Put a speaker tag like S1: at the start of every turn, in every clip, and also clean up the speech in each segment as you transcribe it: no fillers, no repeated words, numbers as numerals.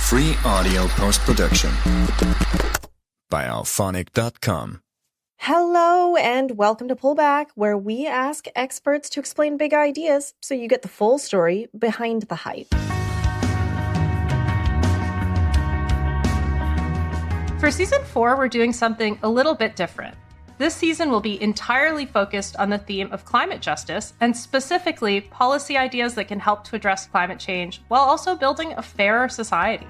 S1: Free audio post-production by alphonic.com.
S2: Hello and welcome to Pullback, where we ask experts to explain big ideas so you get the full story behind the hype.
S3: For season 4, we're doing something a little bit different. This season will be entirely focused on the theme of climate justice, and specifically policy ideas that can help to address climate change while also building a fairer society.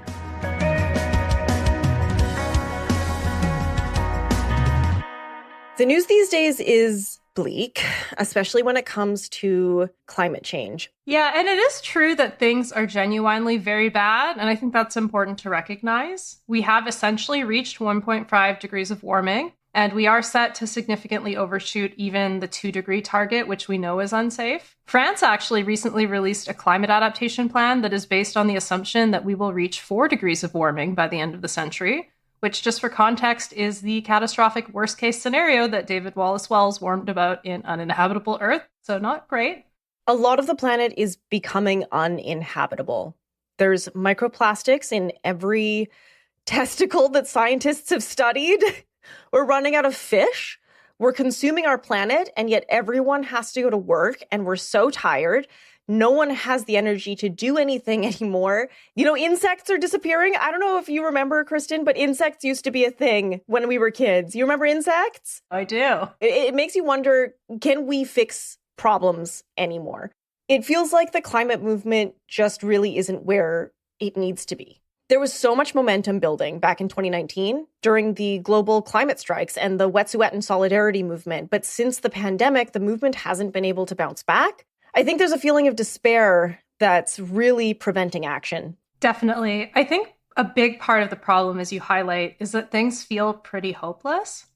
S2: The news these days is bleak, especially when it comes to climate change.
S3: Yeah, and it is true that things are genuinely very bad, and I think that's important to recognize. We have essentially reached 1.5 degrees of warming, and we are set to significantly overshoot even the 2-degree target, which we know is unsafe. France actually recently released a climate adaptation plan that is based on the assumption that we will reach 4 degrees of warming by the end of the century, which, just for context, is the catastrophic worst-case scenario that David Wallace Wells warned about in Uninhabitable Earth, so not great.
S2: A lot of the planet is becoming uninhabitable. There's microplastics in every testicle that scientists have studied. We're running out of fish. We're consuming our planet, and yet everyone has to go to work, and we're so tired. No one has the energy to do anything anymore. You know, insects are disappearing. I don't know if you remember, Kristen, but insects used to be a thing when we were kids. You remember insects?
S3: I do.
S2: It makes you wonder, can we fix problems anymore? It feels like the climate movement just really isn't where it needs to be. There was so much momentum building back in 2019 during the global climate strikes and the Wet'suwet'en solidarity movement. But since the pandemic, the movement hasn't been able to bounce back. I think there's a feeling of despair that's really preventing action.
S3: Definitely. I think a big part of the problem, as you highlight, is that things feel pretty hopeless.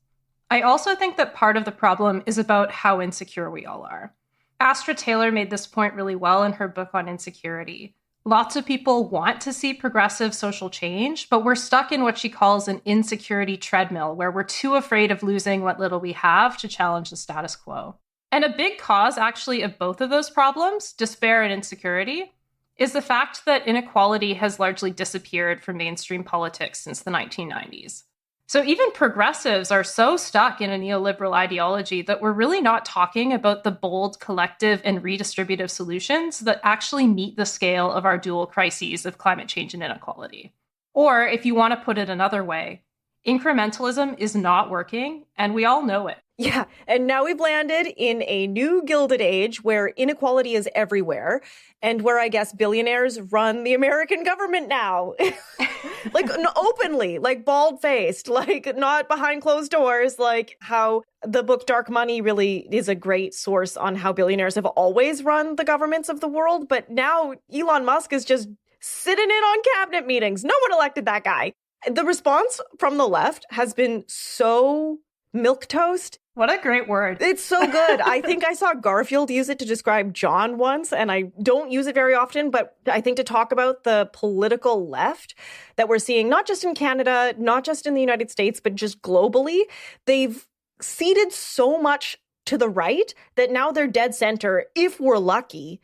S3: I also think that part of the problem is about how insecure we all are. Astra Taylor made this point really well in her book on insecurity. Lots of people want to see progressive social change, but we're stuck in what she calls an insecurity treadmill, where we're too afraid of losing what little we have to challenge the status quo. And a big cause, actually, of both of those problems, despair and insecurity, is the fact that inequality has largely disappeared from mainstream politics since the 1990s. So even progressives are so stuck in a neoliberal ideology that we're really not talking about the bold, collective, and redistributive solutions that actually meet the scale of our dual crises of climate change and inequality. Or, if you want to put it another way, incrementalism is not working, and we all know it.
S2: Yeah, and now we've landed in a new Gilded Age where inequality is everywhere, and where I guess billionaires run the American government now. Like openly, like bald-faced, like not behind closed doors, like how the book Dark Money really is a great source on how billionaires have always run the governments of the world. But now Elon Musk is just sitting in on cabinet meetings. No one elected that guy. The response from the left has been so milquetoast.
S3: What a great word.
S2: It's so good. I think I saw Garfield use it to describe John once, and I don't use it very often, but I think to talk about the political left that we're seeing, not just in Canada, not just in the United States, but just globally, they've ceded so much to the right that now they're dead center, if we're lucky.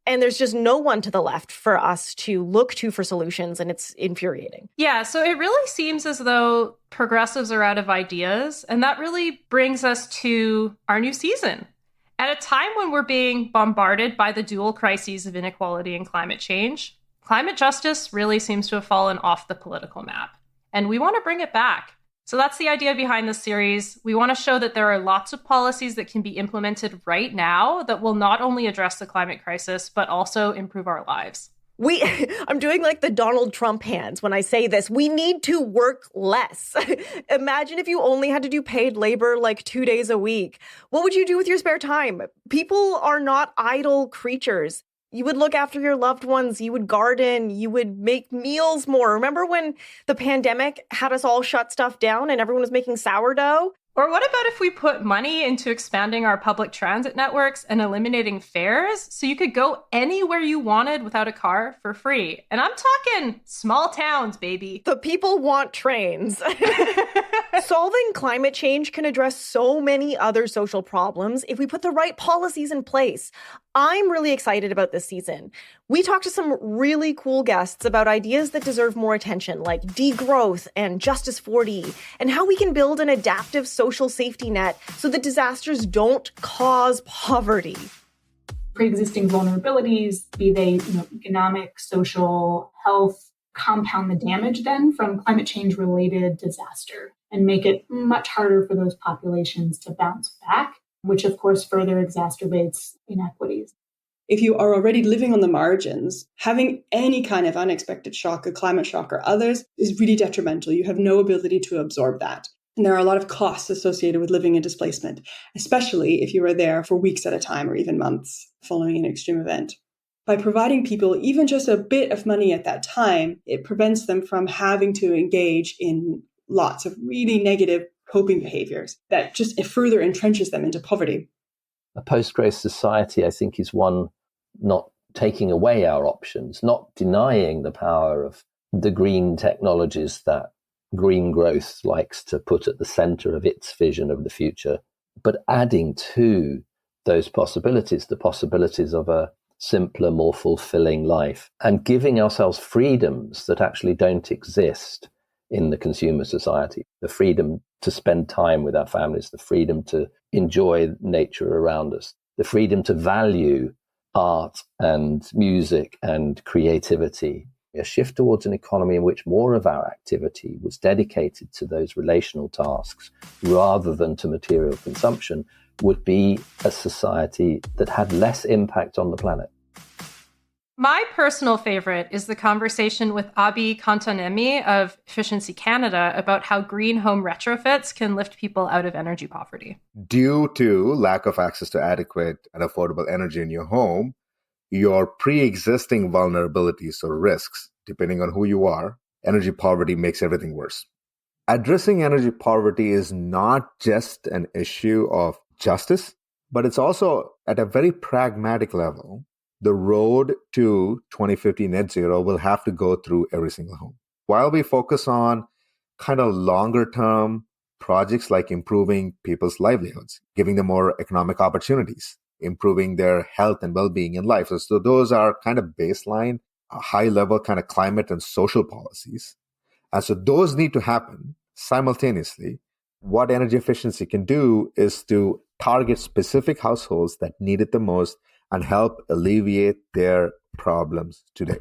S2: And there's just no one to the left for us to look to for solutions, and it's infuriating.
S3: Yeah, so it really seems as though progressives are out of ideas, and that really brings us to our new season. At a time when we're being bombarded by the dual crises of inequality and climate change, climate justice really seems to have fallen off the political map, and we want to bring it back. So that's the idea behind this series. We want to show that there are lots of policies that can be implemented right now that will not only address the climate crisis, but also improve our lives.
S2: I'm doing like the Donald Trump hands when I say this. We need to work less. Imagine if you only had to do paid labor like 2 days a week. What would you do with your spare time? People are not idle creatures. You would look after your loved ones. You would garden. You would make meals more. Remember when the pandemic had us all shut stuff down and everyone was making sourdough?
S3: Or what about if we put money into expanding our public transit networks and eliminating fares so you could go anywhere you wanted without a car for free? And I'm talking small towns, baby.
S2: The people want trains. Solving climate change can address so many other social problems if we put the right policies in place. I'm really excited about this season. We talked to some really cool guests about ideas that deserve more attention, like degrowth and Justice 40, and how we can build an adaptive social safety net so that disasters don't cause poverty.
S4: Pre-existing vulnerabilities, be they economic, social, health, compound the damage then from climate change related disaster and make it much harder for those populations to bounce back, which of course further exacerbates inequities.
S5: If you are already living on the margins, having any kind of unexpected shock, a climate shock or others, is really detrimental. You have no ability to absorb that. And there are a lot of costs associated with living in displacement, especially if you are there for weeks at a time or even months following an extreme event. By providing people even just a bit of money at that time, it prevents them from having to engage in lots of really negative coping behaviors that just further entrenches them into poverty.
S6: A post-growth society, I think, is one not taking away our options, not denying the power of the green technologies that green growth likes to put at the center of its vision of the future, but adding to those possibilities, the possibilities of a simpler, more fulfilling life, and giving ourselves freedoms that actually don't exist in the consumer society. The freedom to spend time with our families, the freedom to enjoy nature around us, the freedom to value art and music and creativity. A shift towards an economy in which more of our activity was dedicated to those relational tasks rather than to material consumption would be a society that had less impact on the planet.
S3: My personal favorite is the conversation with Abi Kantanemi of Efficiency Canada about how green home retrofits can lift people out of energy poverty.
S7: Due to lack of access to adequate and affordable energy in your home, your pre-existing vulnerabilities or risks, depending on who you are, energy poverty makes everything worse. Addressing energy poverty is not just an issue of justice, but it's also at a very pragmatic level. The road to 2050 net zero will have to go through every single home. While we focus on kind of longer term projects like improving people's livelihoods, giving them more economic opportunities, improving their health and well-being in life. So those are kind of baseline, high level kind of climate and social policies. And so those need to happen simultaneously. What energy efficiency can do is to target specific households that need it the most and help alleviate their problems today.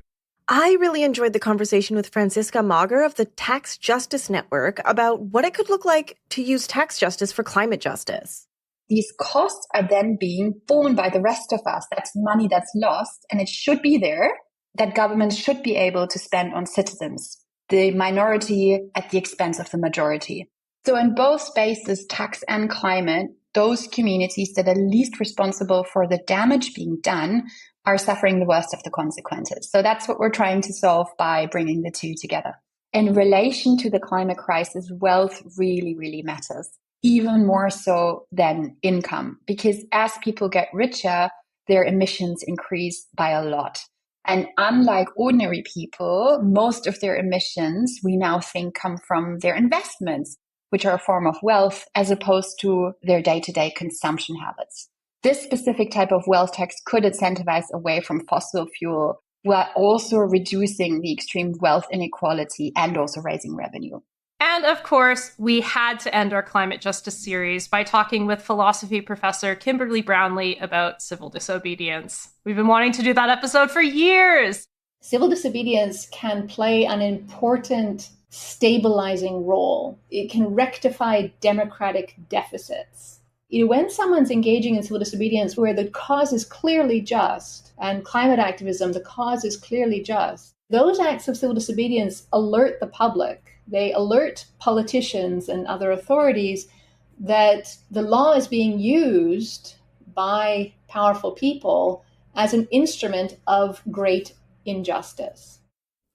S2: I really enjoyed the conversation with Franziska Mager of the Tax Justice Network about what it could look like to use tax justice for climate justice.
S8: These costs are then being borne by the rest of us. That's money that's lost, and it should be there, that governments should be able to spend on citizens, the minority at the expense of the majority. So in both spaces, tax and climate, those communities that are least responsible for the damage being done are suffering the worst of the consequences. So that's what we're trying to solve by bringing the two together. In relation to the climate crisis, wealth really, really matters, even more so than income, because as people get richer, their emissions increase by a lot. And unlike ordinary people, most of their emissions we now think come from their investments, which are a form of wealth, as opposed to their day-to-day consumption habits. This specific type of wealth tax could incentivize away from fossil fuel, while also reducing the extreme wealth inequality and also raising revenue.
S3: And of course, we had to end our climate justice series by talking with philosophy professor Kimberly Brownlee about civil disobedience. We've been wanting to do that episode for years.
S9: Civil disobedience can play an important stabilizing role. It can rectify democratic deficits. When someone's engaging in civil disobedience where the cause is clearly just, and climate activism, the cause is clearly just, those acts of civil disobedience alert the public. They alert politicians and other authorities that the law is being used by powerful people as an instrument of great injustice.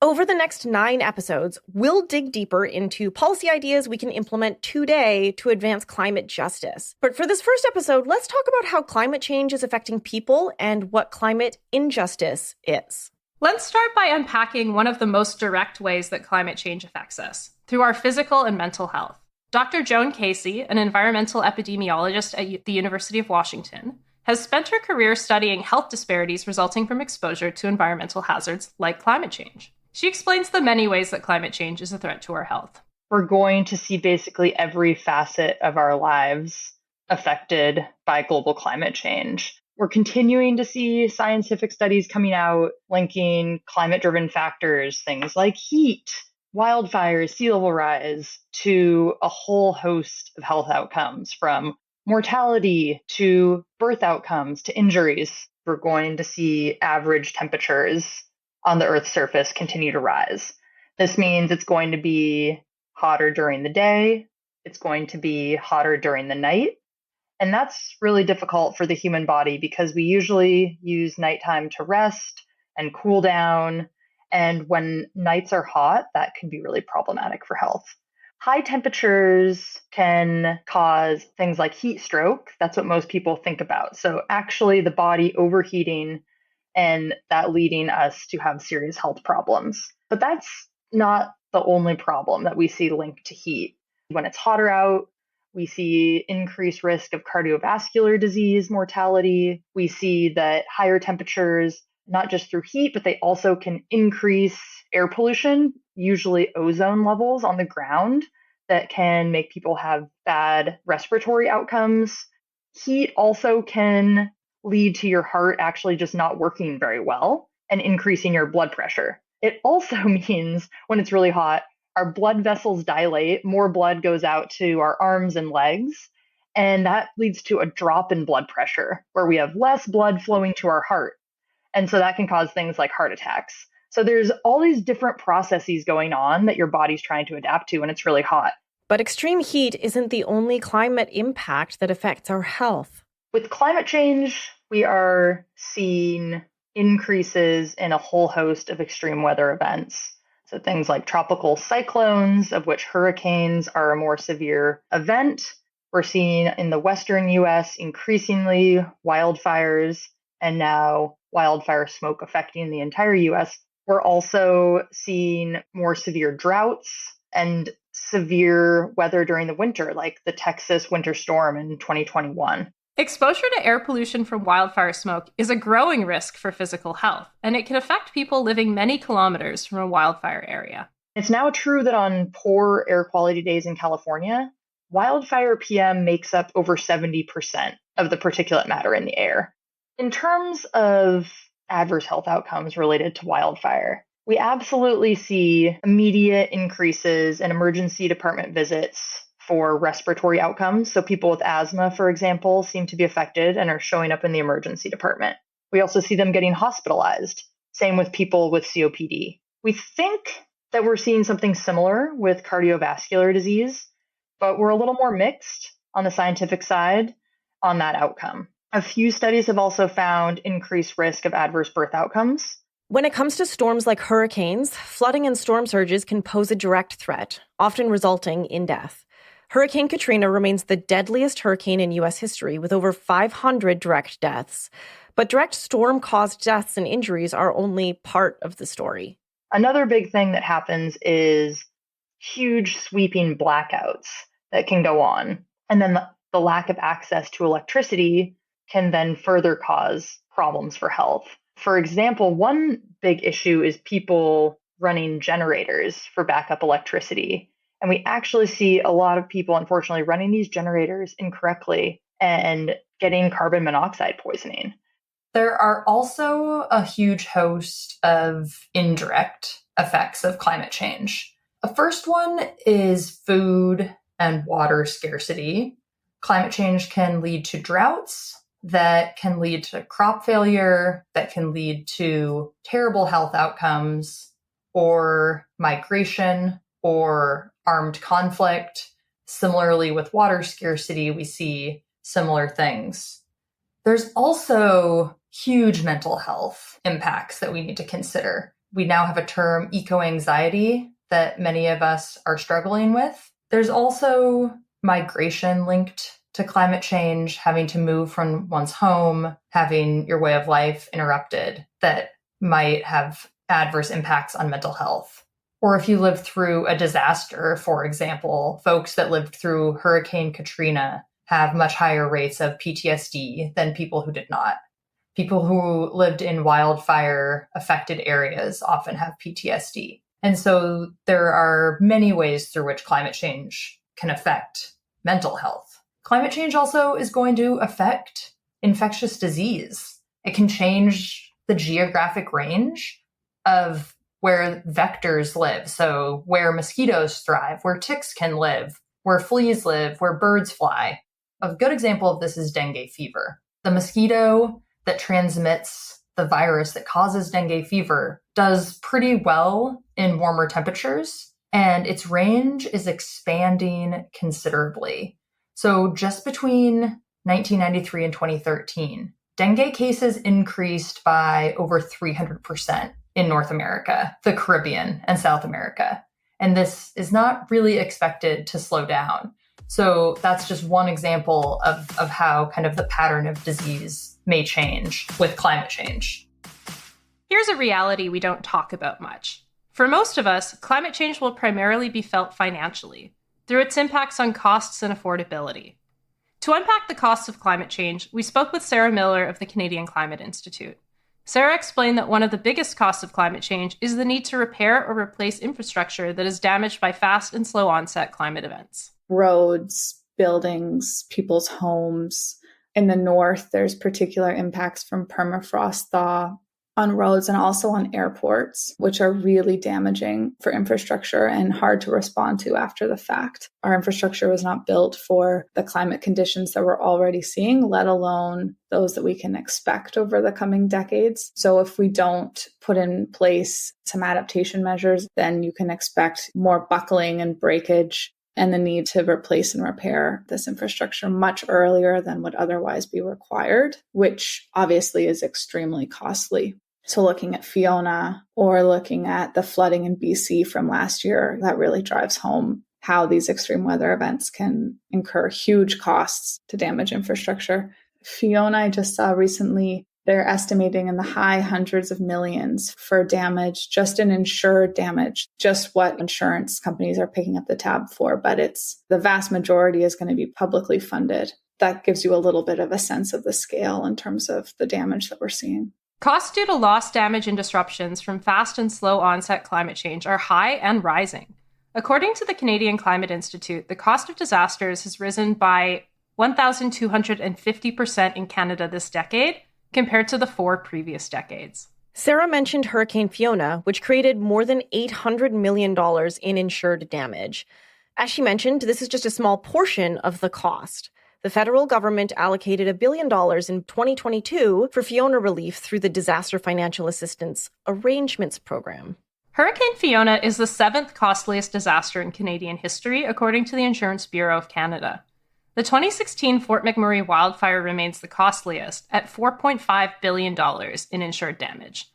S2: Over the next 9 episodes, we'll dig deeper into policy ideas we can implement today to advance climate justice. But for this first episode, let's talk about how climate change is affecting people and what climate injustice is.
S3: Let's start by unpacking one of the most direct ways that climate change affects us, through our physical and mental health. Dr. Joan Casey, an environmental epidemiologist at the University of Washington, has spent her career studying health disparities resulting from exposure to environmental hazards like climate change. She explains the many ways that climate change is a threat to our health.
S10: We're going to see basically every facet of our lives affected by global climate change. We're continuing to see scientific studies coming out linking climate-driven factors, things like heat, wildfires, sea level rise, to a whole host of health outcomes, from mortality to birth outcomes to injuries. We're going to see average temperatures on the Earth's surface continue to rise. This means it's going to be hotter during the day, it's going to be hotter during the night. And that's really difficult for the human body because we usually use nighttime to rest and cool down. And when nights are hot, that can be really problematic for health. High temperatures can cause things like heat stroke. That's what most people think about. So actually the body overheating and that leading us to have serious health problems. But that's not the only problem that we see linked to heat. When it's hotter out, we see increased risk of cardiovascular disease mortality. We see that higher temperatures, not just through heat, but they also can increase air pollution, usually ozone levels on the ground, that can make people have bad respiratory outcomes. Heat also can lead to your heart actually just not working very well and increasing your blood pressure. It also means when it's really hot, our blood vessels dilate, more blood goes out to our arms and legs, and that leads to a drop in blood pressure where we have less blood flowing to our heart. And so that can cause things like heart attacks. So there's all these different processes going on that your body's trying to adapt to when it's really hot.
S2: But extreme heat isn't the only climate impact that affects our health.
S10: With climate change, we are seeing increases in a whole host of extreme weather events. So things like tropical cyclones, of which hurricanes are a more severe event. We're seeing in the western US increasingly wildfires, and now wildfire smoke affecting the entire US. We're also seeing more severe droughts and severe weather during the winter, like the Texas winter storm in 2021.
S3: Exposure to air pollution from wildfire smoke is a growing risk for physical health, and it can affect people living many kilometers from a wildfire area.
S10: It's now true that on poor air quality days in California, wildfire PM makes up over 70% of the particulate matter in the air. In terms of adverse health outcomes related to wildfire, we absolutely see immediate increases in emergency department visits for respiratory outcomes. So people with asthma, for example, seem to be affected and are showing up in the emergency department. We also see them getting hospitalized. Same with people with COPD. We think that we're seeing something similar with cardiovascular disease, but we're a little more mixed on the scientific side on that outcome. A few studies have also found increased risk of adverse birth outcomes.
S2: When it comes to storms like hurricanes, flooding and storm surges can pose a direct threat, often resulting in death. Hurricane Katrina remains the deadliest hurricane in U.S. history, with over 500 direct deaths. But direct storm-caused deaths and injuries are only part of the story.
S10: Another big thing that happens is huge sweeping blackouts that can go on. And then the lack of access to electricity can then further cause problems for health. For example, one big issue is people running generators for backup electricity. And we actually see a lot of people, unfortunately, running these generators incorrectly and getting carbon monoxide poisoning.
S11: There are also a huge host of indirect effects of climate change. The first one is food and water scarcity. Climate change can lead to droughts, that can lead to crop failure, that can lead to terrible health outcomes, or migration, or armed conflict. Similarly, with water scarcity, we see similar things. There's also huge mental health impacts that we need to consider. We now have a term, eco-anxiety, that many of us are struggling with. There's also migration linked to climate change, having to move from one's home, having your way of life interrupted, that might have adverse impacts on mental health. Or if you live through a disaster, for example, folks that lived through Hurricane Katrina have much higher rates of PTSD than people who did not. People who lived in wildfire affected areas often have PTSD. And so there are many ways through which climate change can affect mental health. Climate change also is going to affect infectious disease. It can change the geographic range of where vectors live. So where mosquitoes thrive, where ticks can live, where fleas live, where birds fly. A good example of this is dengue fever. The mosquito that transmits the virus that causes dengue fever does pretty well in warmer temperatures, and its range is expanding considerably. So just between 1993 and 2013, dengue cases increased by over 300% in North America, the Caribbean, and South America. And this is not really expected to slow down. So that's just one example of how kind of the pattern of disease may change with climate change.
S3: Here's a reality we don't talk about much. For most of us, climate change will primarily be felt financially, through its impacts on costs and affordability. To unpack the costs of climate change, we spoke with Sarah Miller of the Canadian Climate Institute. Sarah explained that one of the biggest costs of climate change is the need to repair or replace infrastructure that is damaged by fast and slow onset climate events.
S12: Roads, buildings, people's homes. In the north, there's particular impacts from permafrost thaw on roads and also on airports, which are really damaging for infrastructure and hard to respond to after the fact. Our infrastructure was not built for the climate conditions that we're already seeing, let alone those that we can expect over the coming decades. So if we don't put in place some adaptation measures, then you can expect more buckling and breakage and the need to replace and repair this infrastructure much earlier than would otherwise be required, which obviously is extremely costly. So looking at Fiona or looking at the flooding in BC from last year, that really drives home how these extreme weather events can incur huge costs to damage infrastructure. Fiona, I just saw recently, they're estimating in the high hundreds of millions for damage, just in insured damage, just what insurance companies are picking up the tab for. But it's the vast majority is going to be publicly funded. That gives you a little bit of a sense of the scale in terms of the damage that we're seeing.
S3: Costs due to loss, damage, and disruptions from fast and slow onset climate change are high and rising. According to the Canadian Climate Institute, the cost of disasters has risen by 1,250% in Canada this decade, compared to the 4 previous decades.
S2: Sarah mentioned Hurricane Fiona, which created more than $800 million in insured damage. As she mentioned, this is just a small portion of the cost. The federal government allocated $1 billion in 2022 for Fiona relief through the Disaster Financial Assistance Arrangements Program.
S3: Hurricane Fiona is the 7th costliest disaster in Canadian history, according to the Insurance Bureau of Canada. The 2016 Fort McMurray wildfire remains the costliest at $4.5 billion in insured damage.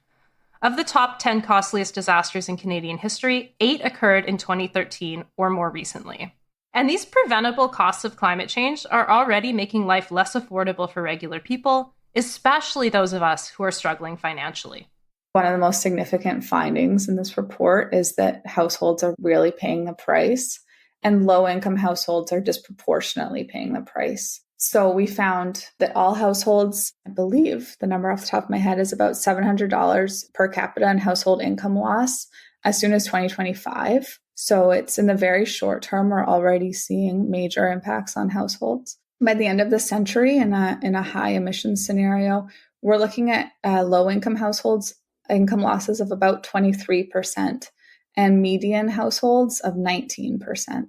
S3: Of the top 10 costliest disasters in Canadian history, 8 occurred in 2013 or more recently. And these preventable costs of climate change are already making life less affordable for regular people, especially those of us who are struggling financially.
S12: One of the most significant findings in this report is that households are really paying the price, and low-income households are disproportionately paying the price. So we found that all households, I believe the number off the top of my head is about $700 per capita in household income loss as soon as 2025. So it's in the very short term, we're already seeing major impacts on households. By the end of the century, in a high emissions scenario, we're looking at low-income households income losses of about 23%. And median households of 19%.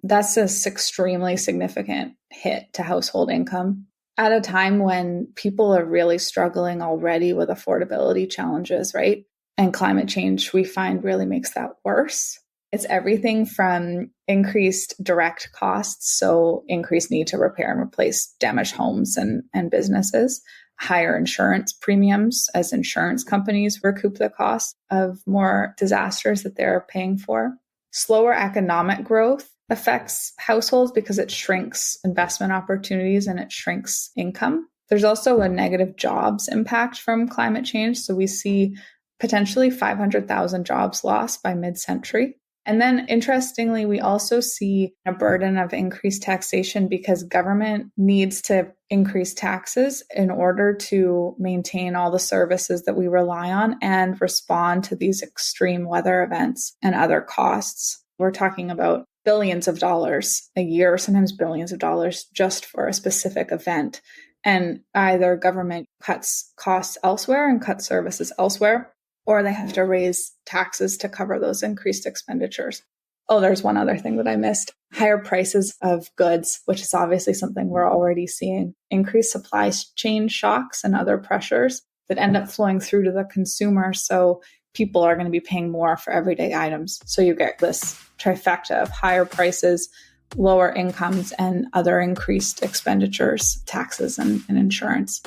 S12: That's this extremely significant hit to household income at a time when people are really struggling already with affordability challenges, right? And climate change, we find, really makes that worse. It's everything from increased direct costs, so increased need to repair and replace damaged homes and businesses, higher insurance premiums as insurance companies recoup the cost of more disasters that they're paying for. Slower economic growth affects households because it shrinks investment opportunities and it shrinks income. There's also a negative jobs impact from climate change. So we see potentially 500,000 jobs lost by mid-century. And then interestingly, we also see a burden of increased taxation because government needs to increase taxes in order to maintain all the services that we rely on and respond to these extreme weather events and other costs. We're talking about billions of dollars a year, sometimes billions of dollars just for a specific event. And either government cuts costs elsewhere and cuts services elsewhere, or they have to raise taxes to cover those increased expenditures. Oh, there's one other thing that I missed. Higher prices of goods, which is obviously something we're already seeing. Increased supply chain shocks and other pressures that end up flowing through to the consumer. So people are going to be paying more for everyday items. So you get this trifecta of higher prices, lower incomes, and other increased expenditures, taxes and insurance.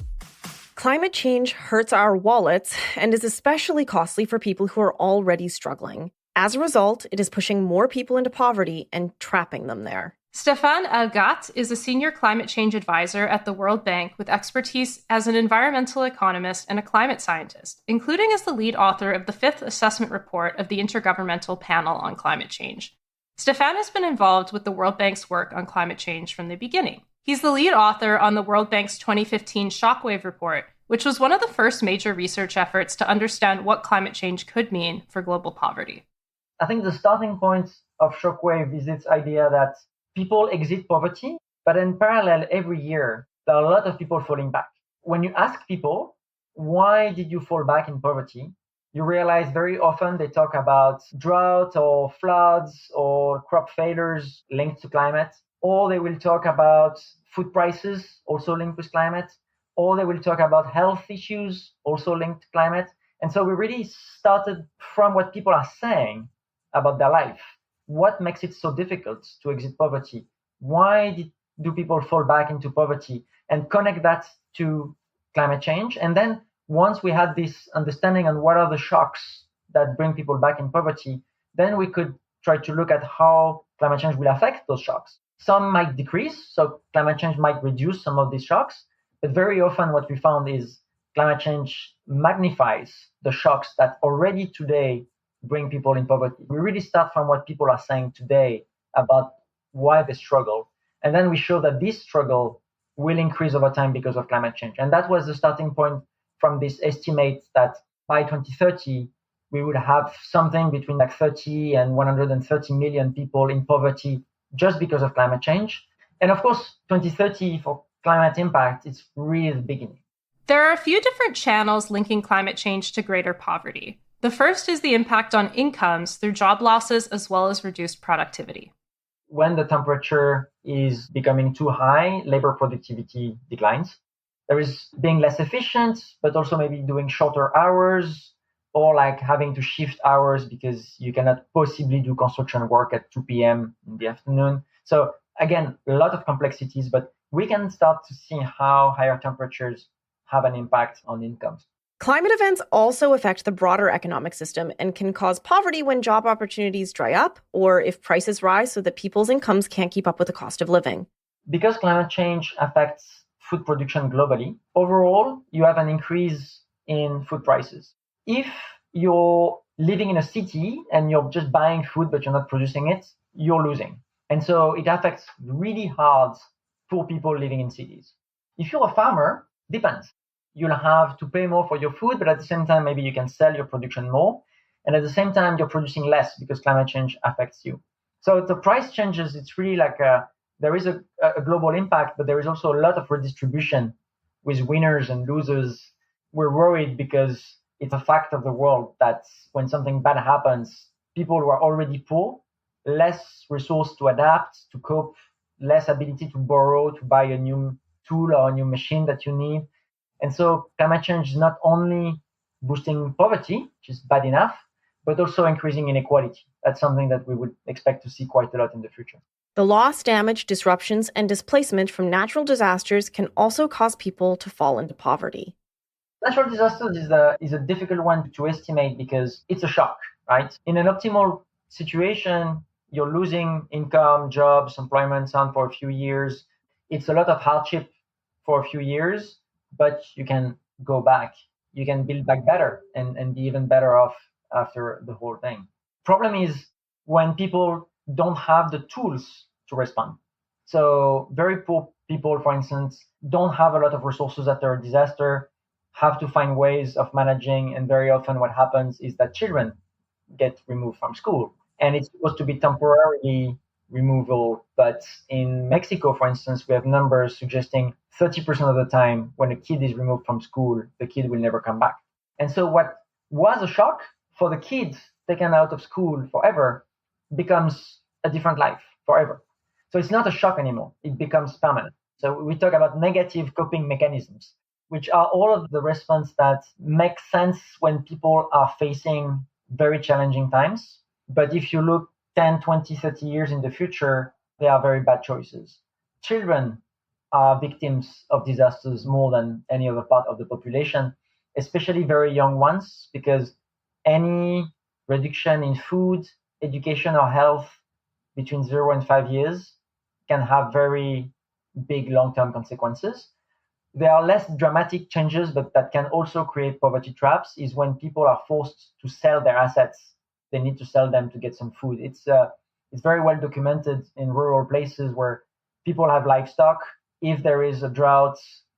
S2: Climate change hurts our wallets and is especially costly for people who are already struggling. As a result, it is pushing more people into poverty and trapping them there.
S3: Stéphane Hallegatte is a senior climate change advisor at the World Bank with expertise as an environmental economist and a climate scientist, including as the lead author of the 5th assessment report of the Intergovernmental Panel on Climate Change. Stéphane has been involved with the World Bank's work on climate change from the beginning. He's the lead author on the World Bank's 2015 Shockwave Report, which was one of the first major research efforts to understand what climate change could mean for global poverty.
S13: I think the starting point of Shockwave is its idea that people exit poverty, but in parallel, every year, there are a lot of people falling back. When you ask people, why did you fall back in poverty? You realize very often they talk about drought or floods or crop failures linked to climate, or they will talk about food prices also linked with climate, or they will talk about health issues also linked to climate. And so we really started from what people are saying about their life. What makes it so difficult to exit poverty? Why do people fall back into poverty? And connect that to climate change. And then once we had this understanding on what are the shocks that bring people back in poverty, then we could try to look at how climate change will affect those shocks. Some might decrease, so climate change might reduce some of these shocks. But very often what we found is climate change magnifies the shocks that already today bring people in poverty. We really start from what people are saying today about why they struggle. And then we show that this struggle will increase over time because of climate change. And that was the starting point from this estimate that by 2030, we would have something between like 30 and 130 million people in poverty just because of climate change. And of course, 2030 for climate impact, it's really the beginning.
S3: There are a few different channels linking climate change to greater poverty. The first is the impact on incomes through job losses as well as reduced productivity.
S13: When the temperature is becoming too high, labor productivity declines. There is being less efficient, but also maybe doing shorter hours or like having to shift hours because you cannot possibly do construction work at 2 p.m. in the afternoon. So again, a lot of complexities, but we can start to see how higher temperatures have an impact on incomes.
S2: Climate events also affect the broader economic system and can cause poverty when job opportunities dry up or if prices rise so that people's incomes can't keep up with the cost of living.
S13: Because climate change affects food production globally, overall, you have an increase in food prices. If you're living in a city and you're just buying food but you're not producing it, you're losing. And so it affects really hard poor people living in cities. If you're a farmer, depends. You'll have to pay more for your food, but at the same time, maybe you can sell your production more. And at the same time, you're producing less because climate change affects you. So the price changes, it's really like there is a global impact, but there is also a lot of redistribution with winners and losers. We're worried because it's a fact of the world that when something bad happens, people who are already poor, less resource to adapt, to cope, less ability to borrow, to buy a new tool or a new machine that you need. And so climate change is not only boosting poverty, which is bad enough, but also increasing inequality. That's something that we would expect to see quite a lot in the future.
S2: The loss, damage, disruptions, and displacement from natural disasters can also cause people to fall into poverty.
S13: Natural disasters is a difficult one to estimate because it's a shock, right? In an optimal situation, you're losing income, jobs, employment, so on for a few years. It's a lot of hardship for a few years, but you can go back. You can build back better and be even better off after the whole thing. Problem is, when people don't have the tools to respond. So very poor people, for instance, don't have a lot of resources after a disaster, have to find ways of managing. And very often what happens is that children get removed from school. And it's supposed to be temporarily removal. But in Mexico, for instance, we have numbers suggesting 30% of the time when a kid is removed from school, the kid will never come back. And so what was a shock for the kids taken out of school forever becomes a different life forever. So it's not a shock anymore. It becomes permanent. So we talk about negative coping mechanisms, which are all of the response that make sense when people are facing very challenging times. But if you look 10, 20, 30 years in the future, they are very bad choices. Children are victims of disasters more than any other part of the population, especially very young ones, because any reduction in food, education, or health between 0 and 5 years can have very big long-term consequences. There are less dramatic changes, but that can also create poverty traps, is when people are forced to sell their assets. They need to sell them to get some food. It's very well documented in rural places where people have livestock. If there is a drought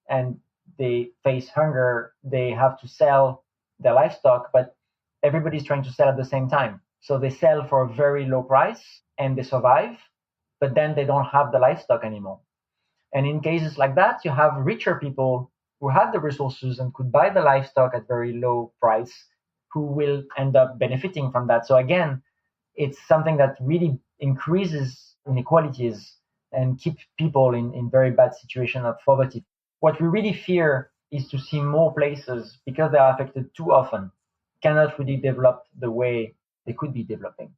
S13: and they face hunger, they have to sell their livestock, but everybody's trying to sell at the same time. So they sell for a very low price and they survive, but then they don't have the livestock anymore. And in cases like that, you have richer people who have the resources and could buy the livestock at very low price, who will end up benefiting from that. So again, it's something that really increases inequalities and keep people in very bad situation of poverty. What we really fear is to see more places, because they are affected too often, cannot really develop the way they could be developing.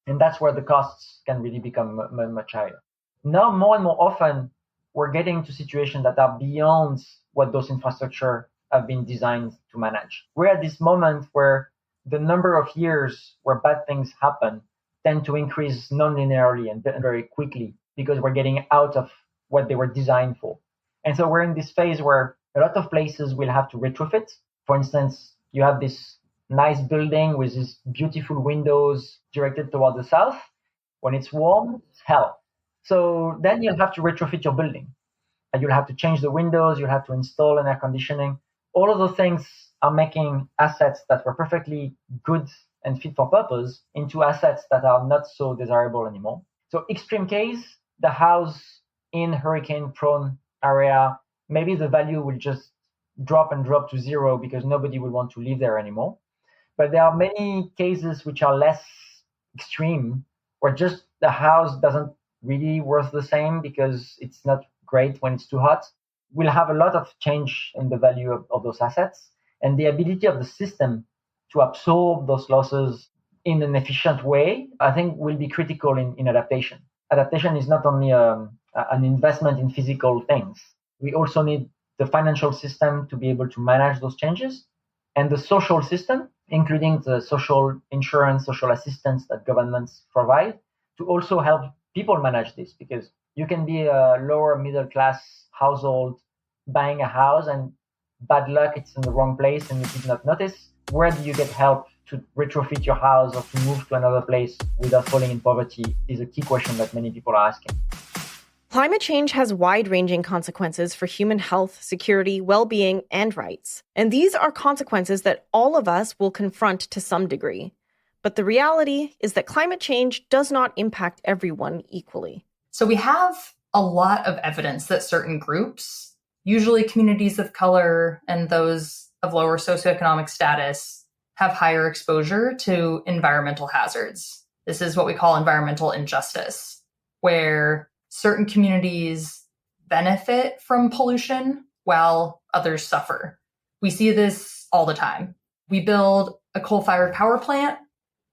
S13: And that's where the costs can really become much higher. Now, more and more often, we're getting to situations that are beyond what those infrastructure have been designed to manage. We're at this moment where the number of years where bad things happen tend to increase non-linearly and very quickly, because we're getting out of what they were designed for. And so we're in this phase where a lot of places will have to retrofit. For instance, you have this nice building with these beautiful windows directed toward the south. When it's warm, it's hell. So then you'll have to retrofit your building. And you'll have to change the windows, you'll have to install an air conditioning. All of those things are making assets that were perfectly good and fit for purpose into assets that are not so desirable anymore. So extreme case, the house in hurricane-prone area, maybe the value will just drop to zero because nobody will want to live there anymore. But there are many cases which are less extreme, where just the house doesn't really worth the same because it's not great when it's too hot. We'll have a lot of change in the value of those assets, and the ability of the system to absorb those losses in an efficient way, I think, will be critical in adaptation. Adaptation is not only an investment in physical things. We also need the financial system to be able to manage those changes, and the social system, including the social insurance, social assistance that governments provide, to also help people manage this, because you can be a lower middle class household buying a house and bad luck, it's in the wrong place and you did not notice. Where do you get help to retrofit your house or to move to another place without falling in poverty is a key question that many people are asking.
S2: Climate change has wide-ranging consequences for human health, security, well-being, and rights. And these are consequences that all of us will confront to some degree. But the reality is that climate change does not impact everyone equally.
S11: So we have a lot of evidence that certain groups, usually communities of color and those of lower socioeconomic status, have higher exposure to environmental hazards. This is what we call environmental injustice, where certain communities benefit from pollution while others suffer. We see this all the time. We build a coal-fired power plant,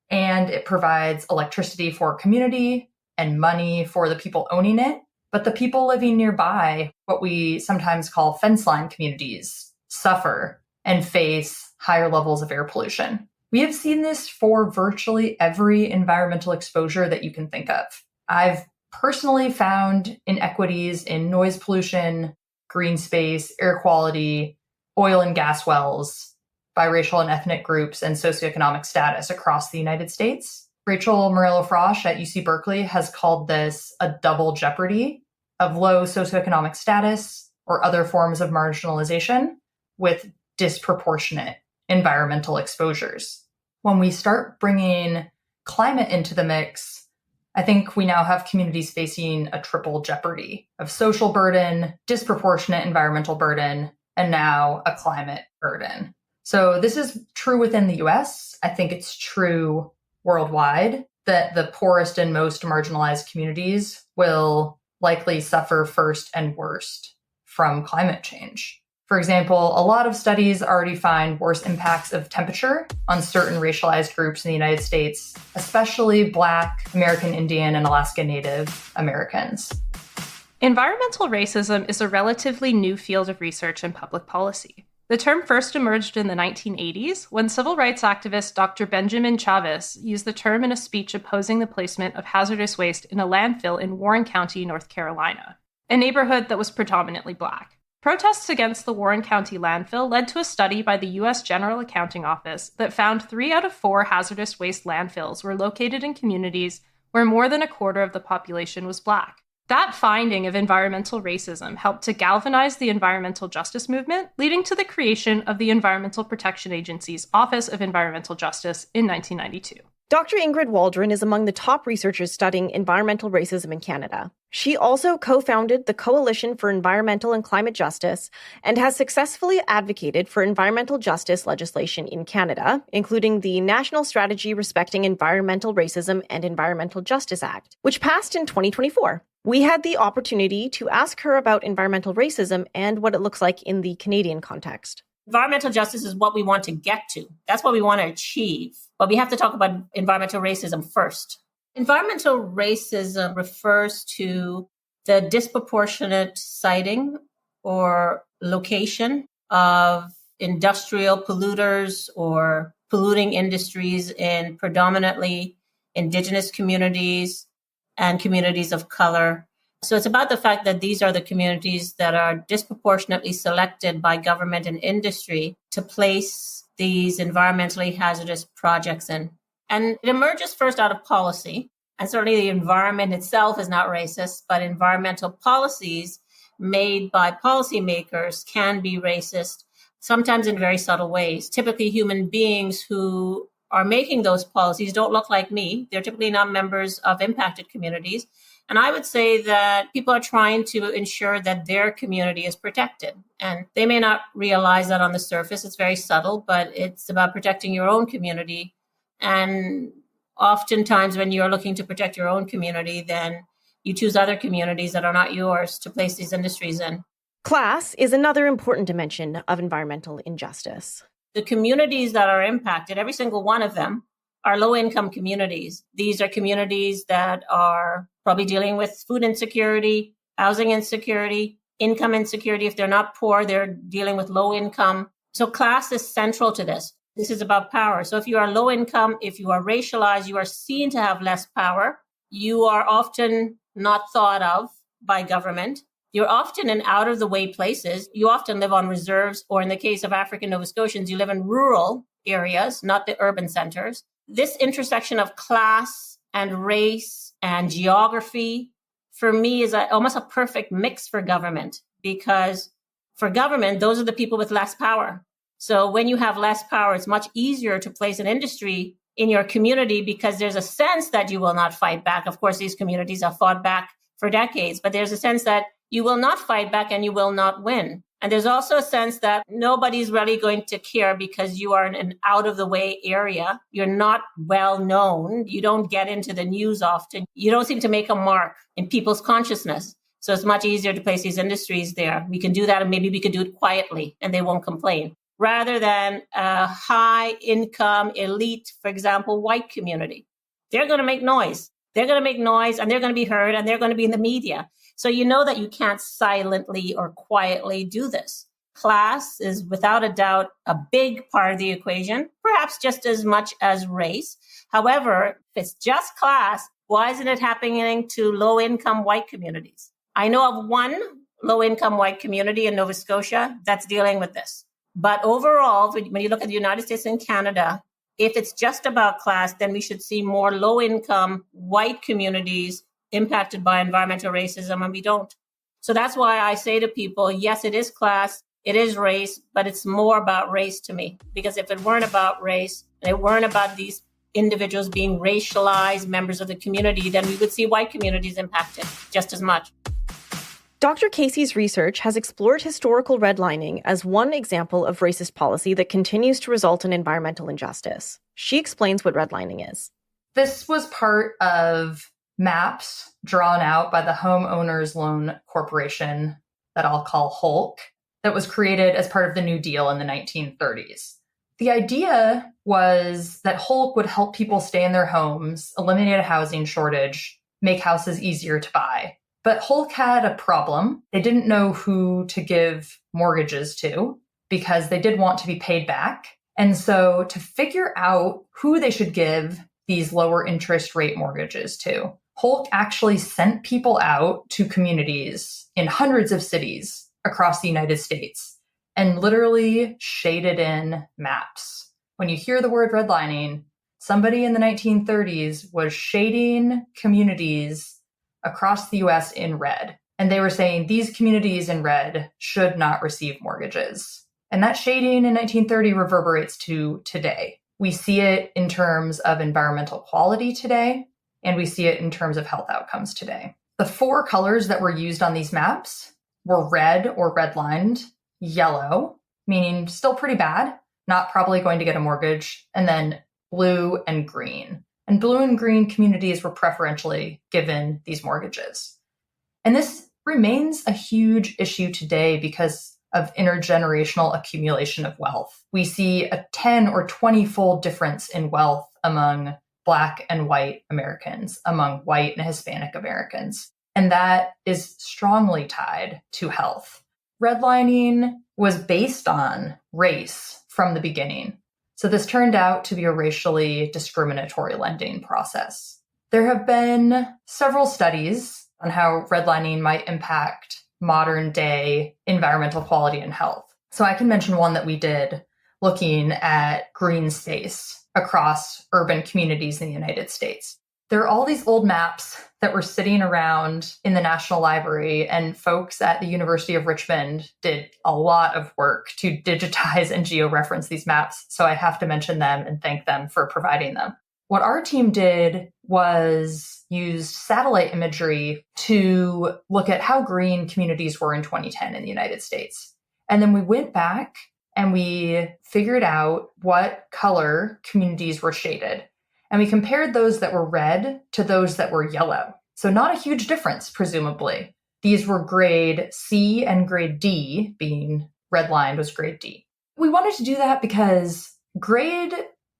S11: and it provides electricity for a community and money for the people owning it. But the people living nearby, what we sometimes call fence line communities, suffer and face higher levels of air pollution. We have seen this for virtually every environmental exposure that you can think of. I've personally found inequities in noise pollution, green space, air quality, oil and gas wells, biracial and ethnic groups, and socioeconomic status across the United States. Rachel Morello-Frosch at UC Berkeley has called this a double jeopardy of low socioeconomic status or other forms of marginalization with disproportionate environmental exposures. When we start bringing climate into the mix, I think we now have communities facing a triple jeopardy of social burden, disproportionate environmental burden, and now a climate burden. So this is true within the US. I think it's true worldwide that the poorest and most marginalized communities will likely suffer first and worst from climate change. For example, a lot of studies already find worse impacts of temperature on certain racialized groups in the United States, especially Black, American Indian, and Alaska Native Americans.
S3: Environmental racism is a relatively new field of research and public policy. The term first emerged in the 1980s when civil rights activist Dr. Benjamin Chavez used the term in a speech opposing the placement of hazardous waste in a landfill in Warren County, North Carolina, a neighborhood that was predominantly Black. Protests against the Warren County landfill led to a study by the U.S. General Accounting Office that found 3 out of 4 hazardous waste landfills were located in communities where more than a quarter of the population was Black. That finding of environmental racism helped to galvanize the environmental justice movement, leading to the creation of the Environmental Protection Agency's Office of Environmental Justice in 1992.
S2: Dr. Ingrid Waldron is among the top researchers studying environmental racism in Canada. She also co-founded the Coalition for Environmental and Climate Justice and has successfully advocated for environmental justice legislation in Canada, including the National Strategy Respecting Environmental Racism and Environmental Justice Act, which passed in 2024. We had the opportunity to ask her about environmental racism and what it looks like in the Canadian context.
S14: Environmental justice is what we want to get to. That's what we want to achieve. But we have to talk about environmental racism first. Environmental racism refers to the disproportionate siting or location of industrial polluters or polluting industries in predominantly Indigenous communities and communities of color. So it's about the fact that these are the communities that are disproportionately selected by government and industry to place these environmentally hazardous projects in. And it emerges first out of policy. And certainly the environment itself is not racist, but environmental policies made by policymakers can be racist, sometimes in very subtle ways. Typically, human beings who are making those policies don't look like me. They're typically not members of impacted communities. And I would say that people are trying to ensure that their community is protected. And they may not realize that on the surface. It's very subtle, but it's about protecting your own community. And oftentimes when you're looking to protect your own community, then you choose other communities that are not yours to place these industries in.
S2: Class is another important dimension of environmental injustice.
S14: The communities that are impacted, every single one of them, are low-income communities. These are communities that are probably dealing with food insecurity, housing insecurity, income insecurity. If they're not poor, they're dealing with low income. So class is central to this. This is about power. So if you are low income, if you are racialized, you are seen to have less power. You are often not thought of by government. You're often in out of the way places. You often live on reserves, or in the case of African Nova Scotians, you live in rural areas, not the urban centers. This intersection of class and race and geography, for me, is almost a perfect mix for government, because for government, those are the people with less power. So when you have less power, it's much easier to place an industry in your community because there's a sense that you will not fight back. Of course, these communities have fought back for decades, but there's a sense that you will not fight back and you will not win. And there's also a sense that nobody's really going to care because you are in an out-of-the-way area. You're not well known. You don't get into the news often. You don't seem to make a mark in people's consciousness. So it's much easier to place these industries there. We can do that, and maybe we could do it quietly and they won't complain, rather than a high-income, elite, for example, white community. They're going to make noise. They're going to make noise, and they're going to be heard, and they're going to be in the media. So you know that you can't silently or quietly do this. Class is without a doubt a big part of the equation, perhaps just as much as race. However, if it's just class, why isn't it happening to low-income white communities? I know of one low-income white community in Nova Scotia that's dealing with this. But overall, when you look at the United States and Canada, If it's just about class, then we should see more low-income white communities impacted by environmental racism, and we don't. So that's why I say to people, yes, it is class, it is race, but it's more about race to me. Because if it weren't about race, and it weren't about these individuals being racialized members of the community, then we would see white communities impacted just as much.
S2: Dr. Casey's research has explored historical redlining as one example of racist policy that continues to result in environmental injustice. She explains what redlining is.
S11: This was part of maps drawn out by the Homeowners Loan Corporation that I'll call HOLC, that was created as part of the New Deal in the 1930s. The idea was that HOLC would help people stay in their homes, eliminate a housing shortage, make houses easier to buy. But HOLC had a problem. They didn't know who to give mortgages to because they did want to be paid back. And so to figure out who they should give these lower interest rate mortgages to, HOLC actually sent people out to communities in hundreds of cities across the United States and literally shaded in maps. When you hear the word redlining, somebody in the 1930s was shading communities across the US in red. And they were saying these communities in red should not receive mortgages. And that shading in 1930 reverberates to today. We see it in terms of environmental quality today, and we see it in terms of health outcomes today. The 4 colors that were used on these maps were red or redlined, yellow, meaning still pretty bad, not probably going to get a mortgage, and then blue and green. And blue and green communities were preferentially given these mortgages. And this remains a huge issue today because of intergenerational accumulation of wealth. We see a 10 or 20-fold difference in wealth among Black and white Americans, among white and Hispanic Americans. And that is strongly tied to health. Redlining was based on race from the beginning. So this turned out to be a racially discriminatory lending process. There have been several studies on how redlining might impact modern day environmental quality and health. So I can mention one that we did looking at green space across urban communities in the United States. There are all these old maps that were sitting around in the National Library, and folks at the University of Richmond did a lot of work to digitize and georeference these maps. So I have to mention them and thank them for providing them. What our team did was use satellite imagery to look at how green communities were in 2010 in the United States. And then we went back and we figured out what color communities were shaded. And we compared those that were red to those that were yellow. So not a huge difference, presumably. These were grade C and grade D, being redlined was grade D. We wanted to do that because grade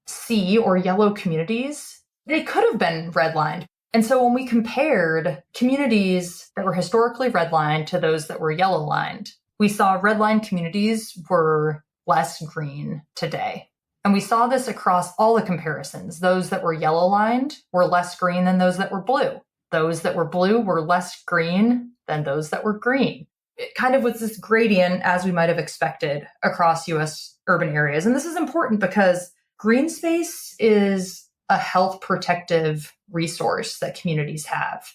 S11: C or yellow communities, they could have been redlined. And so when we compared communities that were historically redlined to those that were yellow lined, we saw redlined communities were less green today. And we saw this across all the comparisons. Those that were yellow lined were less green than those that were blue. Those that were blue were less green than those that were green. It kind of was this gradient, as we might have expected, across US urban areas. And this is important because green space is a health protective resource that communities have.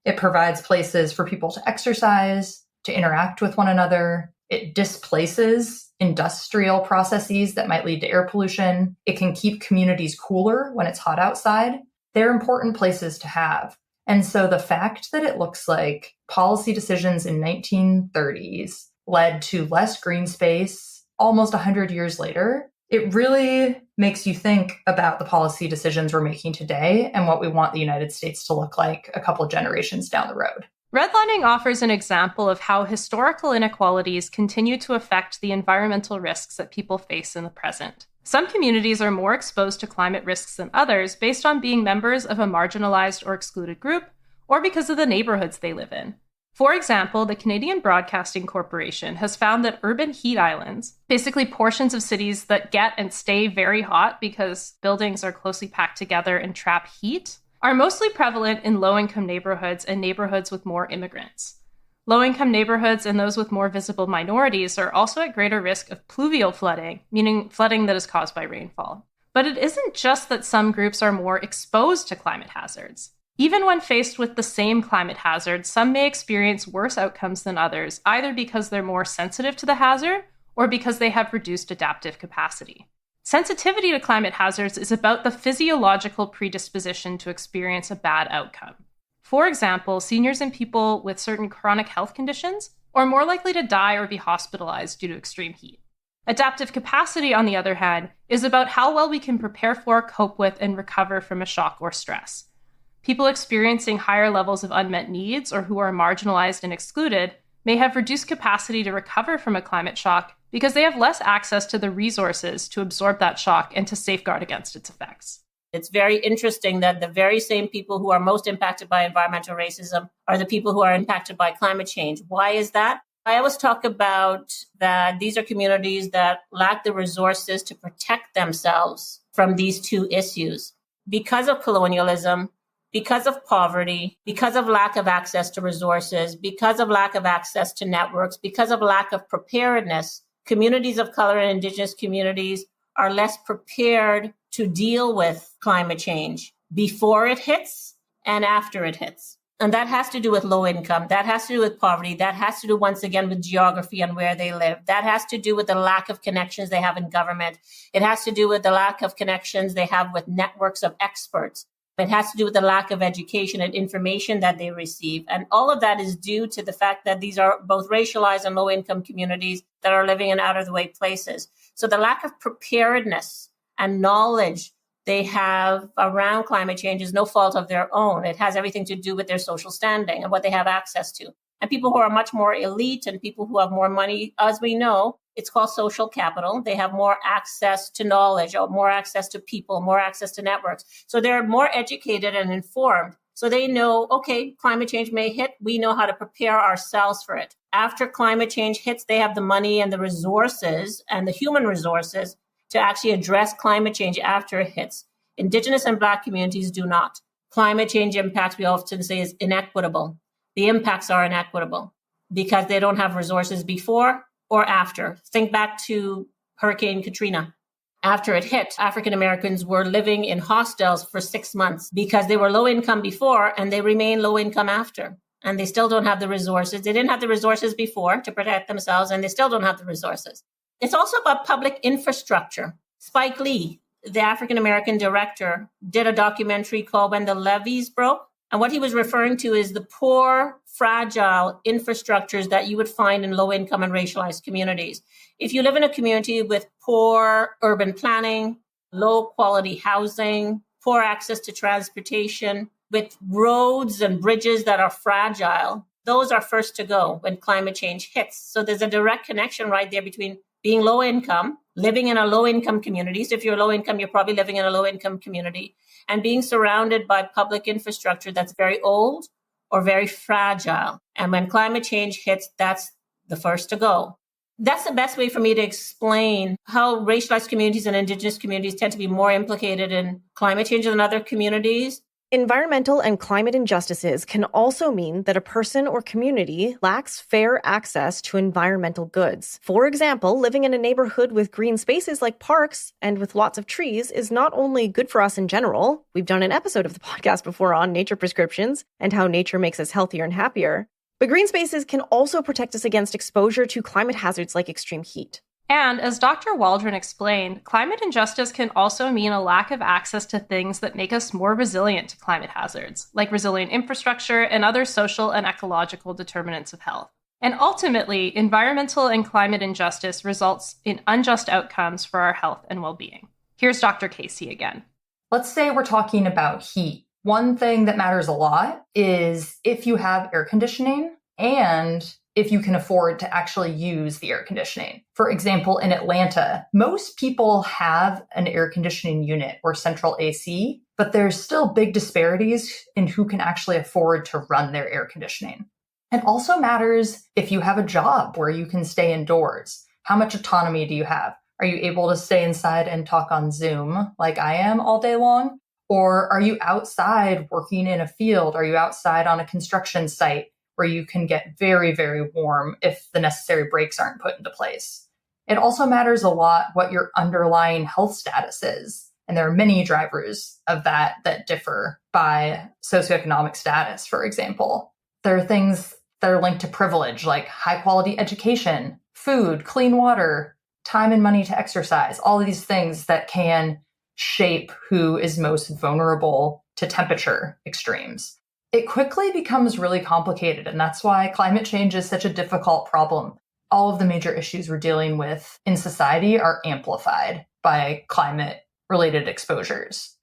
S11: It provides places for people to exercise, to interact with one another. It displaces industrial processes that might lead to air pollution. It can keep communities cooler when it's hot outside. They're important places to have. And so the fact that it looks like policy decisions in 1930s led to less green space almost 100 years later, it really makes you think about the policy decisions we're making today and what we want the United States to look like a couple of generations down the road.
S3: Redlining offers an example of how historical inequalities continue to affect the environmental risks that people face in the present. Some communities are more exposed to climate risks than others based on being members of a marginalized or excluded group, or because of the neighborhoods they live in. For example, the Canadian Broadcasting Corporation has found that urban heat islands, basically portions of cities that get and stay very hot because buildings are closely packed together and trap heat, are mostly prevalent in low-income neighborhoods and neighborhoods with more immigrants. Low-income neighborhoods and those with more visible minorities are also at greater risk of pluvial flooding, meaning flooding that is caused by rainfall. But it isn't just that some groups are more exposed to climate hazards. Even when faced with the same climate hazard, some may experience worse outcomes than others, either because they're more sensitive to the hazard or because they have reduced adaptive capacity. Sensitivity to climate hazards is about the physiological predisposition to experience a bad outcome. For example, seniors and people with certain chronic health conditions are more likely to die or be hospitalized due to extreme heat. Adaptive capacity, on the other hand, is about how well we can prepare for, cope with, and recover from a shock or stress. People experiencing higher levels of unmet needs or who are marginalized and excluded may have reduced capacity to recover from a climate shock because they have less access to the resources to absorb that shock and to safeguard against its effects.
S14: It's very interesting that the very same people who are most impacted by environmental racism are the people who are impacted by climate change. Why is that? I always talk about that these are communities that lack the resources to protect themselves from these two issues. Because of colonialism, because of poverty, because of lack of access to resources, because of lack of access to networks, because of lack of preparedness, communities of color and Indigenous communities are less prepared to deal with climate change before it hits and after it hits. And that has to do with low income. That has to do with poverty. That has to do, once again, with geography and where they live. That has to do with the lack of connections they have in government. It has to do with the lack of connections they have with networks of experts. It has to do with the lack of education and information that they receive. And all of that is due to the fact that these are both racialized and low-income communities that are living in out-of-the-way places. So the lack of preparedness and knowledge they have around climate change is no fault of their own. It has everything to do with their social standing and what they have access to. And people who are much more elite and people who have more money, as we know, it's called social capital. They have more access to knowledge, or more access to people, more access to networks. So they're more educated and informed. So they know, okay, climate change may hit. We know how to prepare ourselves for it. After climate change hits, they have the money and the resources and the human resources to actually address climate change after it hits. Indigenous and Black communities do not. Climate change impacts, we often say, is inequitable. The impacts are inequitable because they don't have resources before or after. Think back to Hurricane Katrina. After it hit, African Americans were living in hostels for 6 months because they were low income before and they remain low income after. And they still don't have the resources. They didn't have the resources before to protect themselves, and they still don't have the resources. It's also about public infrastructure. Spike Lee, the African American director, did a documentary called When the Levees Broke. And what he was referring to is the poor, fragile infrastructures that you would find in low-income and racialized communities. If you live in a community with poor urban planning, low-quality housing, poor access to transportation, with roads and bridges that are fragile, those are first to go when climate change hits. So there's a direct connection right there between being low income, living in a low income community. So if you're low income, you're probably living in a low income community, and being surrounded by public infrastructure that's very old or very fragile. And when climate change hits, that's the first to go. That's the best way for me to explain how racialized communities and Indigenous communities tend to be more implicated in climate change than other communities.
S2: Environmental and climate injustices can also mean that a person or community lacks fair access to environmental goods. For example, living in a neighborhood with green spaces like parks and with lots of trees is not only good for us in general. We've done an episode of the podcast before on nature prescriptions and how nature makes us healthier and happier. But green spaces can also protect us against exposure to climate hazards like extreme heat.
S3: And as Dr. Waldron explained, climate injustice can also mean a lack of access to things that make us more resilient to climate hazards, like resilient infrastructure and other social and ecological determinants of health. And ultimately, environmental and climate injustice results in unjust outcomes for our health and well-being. Here's Dr. Casey again.
S11: Let's say we're talking about heat. One thing that matters a lot is if you have air conditioning and if you can afford to actually use the air conditioning. For example, in Atlanta, most people have an air conditioning unit or central AC, but there's still big disparities in who can actually afford to run their air conditioning. It also matters if you have a job where you can stay indoors. How much autonomy do you have? Are you able to stay inside and talk on Zoom like I am all day long? Or are you outside working in a field? Are you outside on a construction site where you can get very, very warm if the necessary breaks aren't put into place? It also matters a lot what your underlying health status is. And there are many drivers of that differ by socioeconomic status, for example. There are things that are linked to privilege, like high quality education, food, clean water, time and money to exercise, all of these things that can shape who is most vulnerable to temperature extremes. It quickly becomes really complicated, and that's why climate change is such a difficult problem. All of the major issues we're dealing with in society are amplified by climate-related exposures.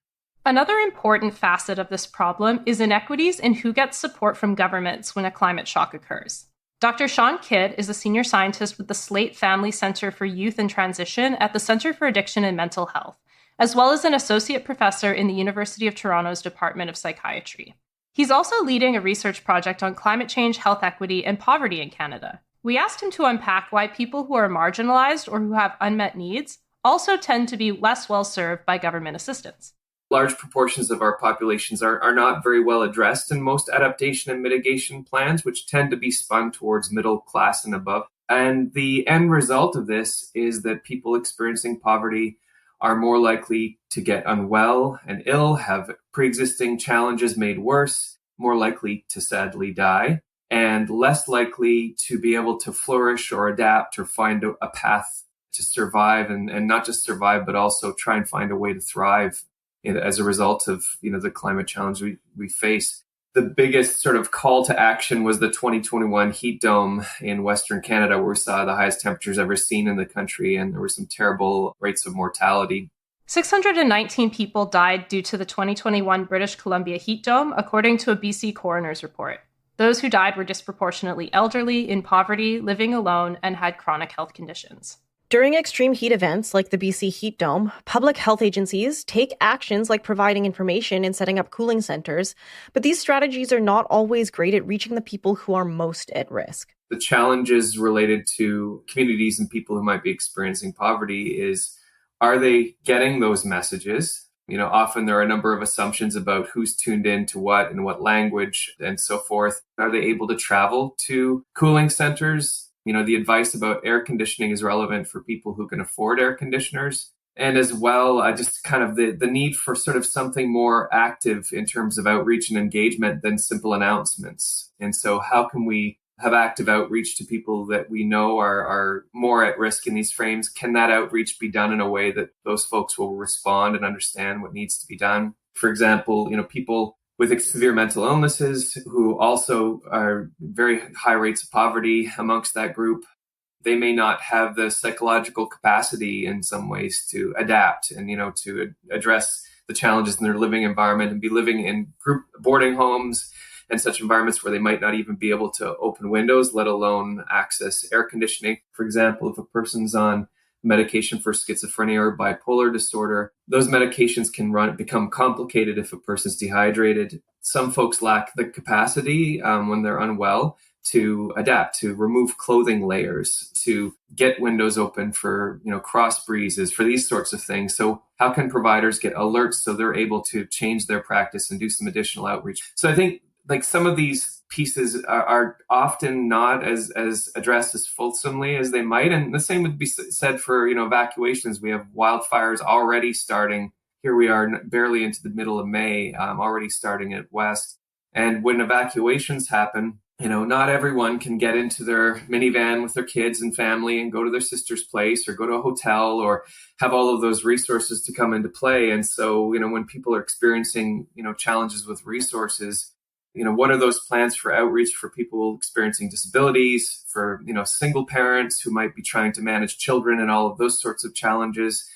S3: Another important facet of this problem is inequities in who gets support from governments when a climate shock occurs. Dr. Sean Kidd is a senior scientist with the Slaight Family Centre for Youth and Transition at the Centre for Addiction and Mental Health, as well as an associate professor in the University of Toronto's Department of Psychiatry. He's also leading a research project on climate change, health equity, and poverty in Canada. We asked him to unpack why people who are marginalized or who have unmet needs also tend to be less well served by government assistance.
S15: Large proportions of our populations are not very well addressed in most adaptation and mitigation plans, which tend to be spun towards middle class and above. And the end result of this is that people experiencing poverty are more likely to get unwell and ill, have pre-existing challenges made worse, more likely to sadly die, and less likely to be able to flourish or adapt or find a path to survive and not just survive, but also try and find a way to thrive as a result of the climate challenge we face. The biggest sort of call to action was the 2021 heat dome in Western Canada, where we saw the highest temperatures ever seen in the country, and there were some terrible rates of mortality.
S3: 619 people died due to the 2021 British Columbia heat dome, according to a BC coroner's report. Those who died were disproportionately elderly, in poverty, living alone, and had chronic health conditions.
S2: During extreme heat events like the BC heat dome, public health agencies take actions like providing information and setting up cooling centers, but these strategies are not always great at reaching the people who are most at risk.
S15: The challenges related to communities and people who might be experiencing poverty is, are they getting those messages? Often there are a number of assumptions about who's tuned in to what and what language and so forth. Are they able to travel to cooling centers? The advice about air conditioning is relevant for people who can afford air conditioners. And as well, just kind of the need for sort of something more active in terms of outreach and engagement than simple announcements. And so how can we have active outreach to people that we know are more at risk in these frames? Can that outreach be done in a way that those folks will respond and understand what needs to be done? For example, people with severe mental illnesses who also are very high rates of poverty amongst that group, they may not have the psychological capacity in some ways to adapt and, to address the challenges in their living environment and be living in group boarding homes and such environments where they might not even be able to open windows, let alone access air conditioning. For example, if a person's on medication for schizophrenia or bipolar disorder, those medications can become complicated if a person's dehydrated. Some folks lack the capacity when they're unwell to adapt, to remove clothing layers, to get windows open for, cross breezes, for these sorts of things. So how can providers get alerts so they're able to change their practice and do some additional outreach? So I think some of these pieces are often not as addressed as fulsomely as they might. And the same would be said for, evacuations. We have wildfires already starting. Here we are barely into the middle of May, already starting at West. And when evacuations happen, not everyone can get into their minivan with their kids and family and go to their sister's place or go to a hotel or have all of those resources to come into play. And so, when people are experiencing, challenges with resources, what are those plans for outreach for people experiencing disabilities, for, single parents who might be trying to manage children and all of those sorts of challenges?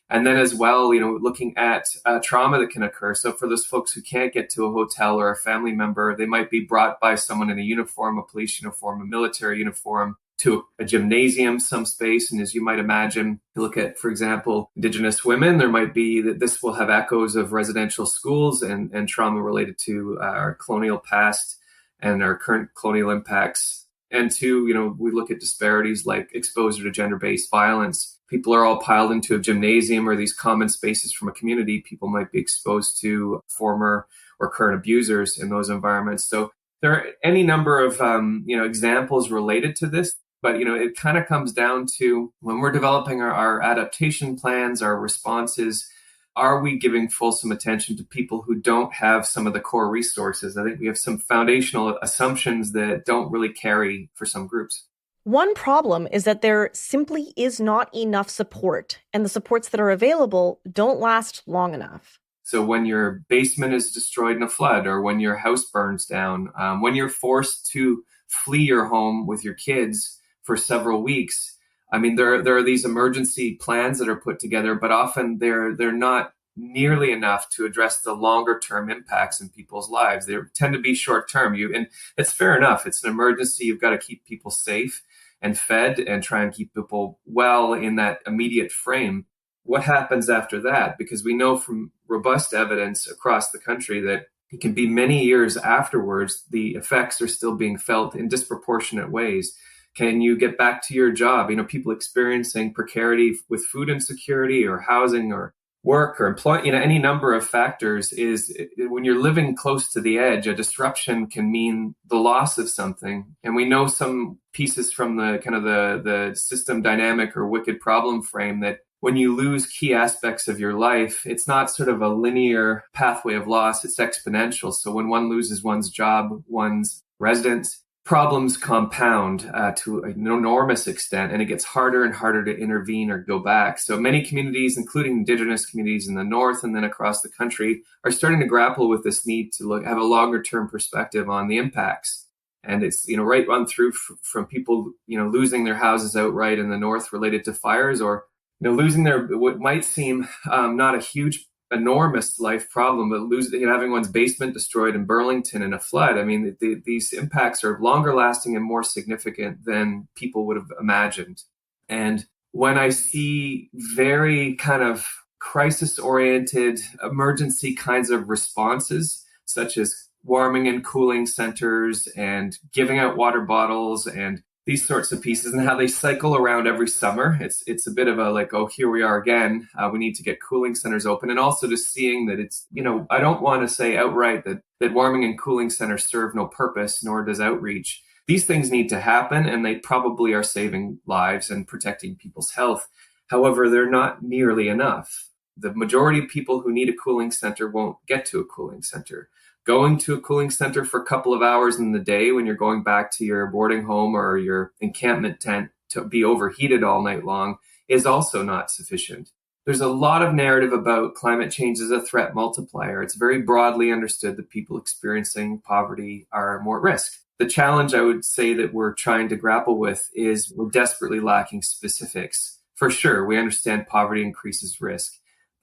S15: And then as well, looking at trauma that can occur. So for those folks who can't get to a hotel or a family member, they might be brought by someone in a uniform, a police uniform, a military uniform, to a gymnasium, some space. And as you might imagine, you look at, for example, Indigenous women, there might be that this will have echoes of residential schools and trauma related to our colonial past and our current colonial impacts. And two, we look at disparities like exposure to gender-based violence. People are all piled into a gymnasium or these common spaces from a community. People might be exposed to former or current abusers in those environments. So there are any number of, examples related to this. But, it kind of comes down to when we're developing our adaptation plans, our responses, are we giving fulsome attention to people who don't have some of the core resources? I think we have some foundational assumptions that don't really carry for some groups.
S2: One problem is that there simply is not enough support, and the supports that are available don't last long enough.
S15: So when your basement is destroyed in a flood, or when your house burns down, when you're forced to flee your home with your kids for several weeks, I mean, there are these emergency plans that are put together, but often they're not nearly enough to address the longer term impacts in people's lives. They tend to be short term. And it's fair enough. It's an emergency. You've got to keep people safe and fed and try and keep people well in that immediate frame. What happens after that? Because we know from robust evidence across the country that it can be many years afterwards, the effects are still being felt in disproportionate ways. Can you get back to your job? People experiencing precarity with food insecurity or housing or work or employment, any number of factors is when you're living close to the edge, a disruption can mean the loss of something. And we know some pieces from the kind of the system dynamic or wicked problem frame that when you lose key aspects of your life, it's not sort of a linear pathway of loss, it's exponential. So when one loses one's job, one's residence, problems compound to an enormous extent, and it gets harder and harder to intervene or go back. So many communities, including Indigenous communities in the North and then across the country, are starting to grapple with this need to have a longer term perspective on the impacts. And it's, right on through from people, losing their houses outright in the North related to fires, or losing what might seem not a huge, enormous life problem, but having one's basement destroyed in Burlington in a flood. I mean, these impacts are longer lasting and more significant than people would have imagined. And when I see very kind of crisis-oriented emergency kinds of responses, such as warming and cooling centers and giving out water bottles and these sorts of pieces, and how they cycle around every summer. It's a bit of a here we are again. We need to get cooling centers open. And also just seeing that it's, I don't want to say outright that warming and cooling centers serve no purpose, nor does outreach. These things need to happen, and they probably are saving lives and protecting people's health. However, they're not nearly enough. The majority of people who need a cooling center won't get to a cooling center. Going to a cooling center for a couple of hours in the day when you're going back to your boarding home or your encampment tent to be overheated all night long is also not sufficient. There's a lot of narrative about climate change as a threat multiplier. It's very broadly understood that people experiencing poverty are more at risk. The challenge I would say that we're trying to grapple with is we're desperately lacking specifics. For sure, we understand poverty increases risk,